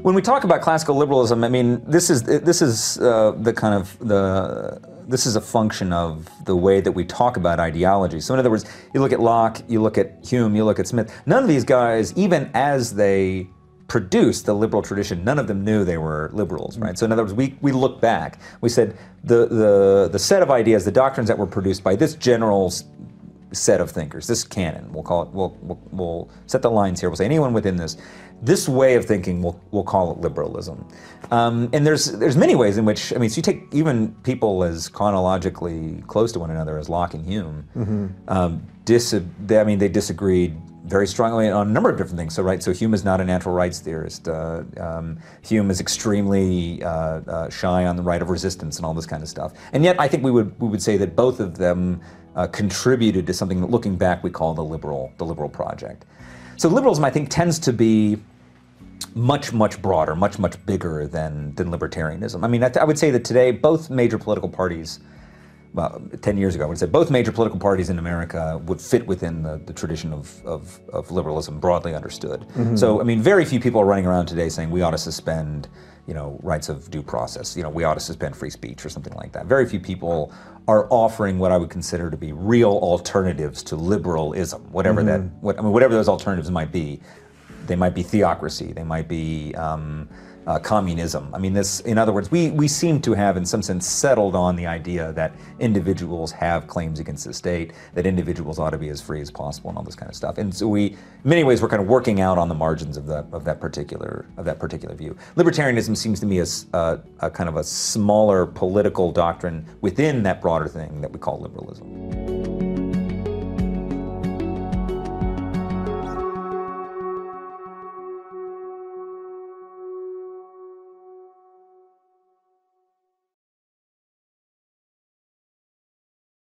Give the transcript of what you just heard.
When we talk about classical liberalism, I mean, this is the kind of this is a function of the way that we talk about ideology. So in other words, you look at Locke, you look at Hume, you look at Smith. None of these guys, even as they produced the liberal tradition, none of them knew they were liberals, right? So in other words, we look back. We said the set of ideas, the doctrines that were produced by this general set of thinkers, this canon, we'll call it. We'll set the lines here. We'll say anyone within this way of thinking, we'll call it liberalism. And there's many ways in which, I mean, so you take even people as chronologically close to one another as Locke and Hume. They disagreed very strongly on a number of different things. So Hume is not a natural rights theorist. Hume is extremely shy on the right of resistance and all this kind of stuff. And yet, I think we would say that both of them contributed to something that, looking back, we call the liberal project. So liberalism, I think, tends to be much broader, much bigger than libertarianism. I mean, I would say that today, both major political parties. Well, 10 years ago, I would say both major political parties in America would fit within the tradition of liberalism, broadly understood. So, I mean, very few people are running around today saying we ought to suspend, rights of due process. We ought to suspend free speech or something like that. Very few people are offering what I would consider to be real alternatives to liberalism, whatever whatever those alternatives might be. They might be theocracy. They might be communism. I mean, in other words, we seem to have, in some sense, settled on the idea that individuals have claims against the state, that individuals ought to be as free as possible, and all this kind of stuff. And so in many ways, we're kind of working out on the margins of that particular view. Libertarianism seems to me as a kind of a smaller political doctrine within that broader thing that we call liberalism.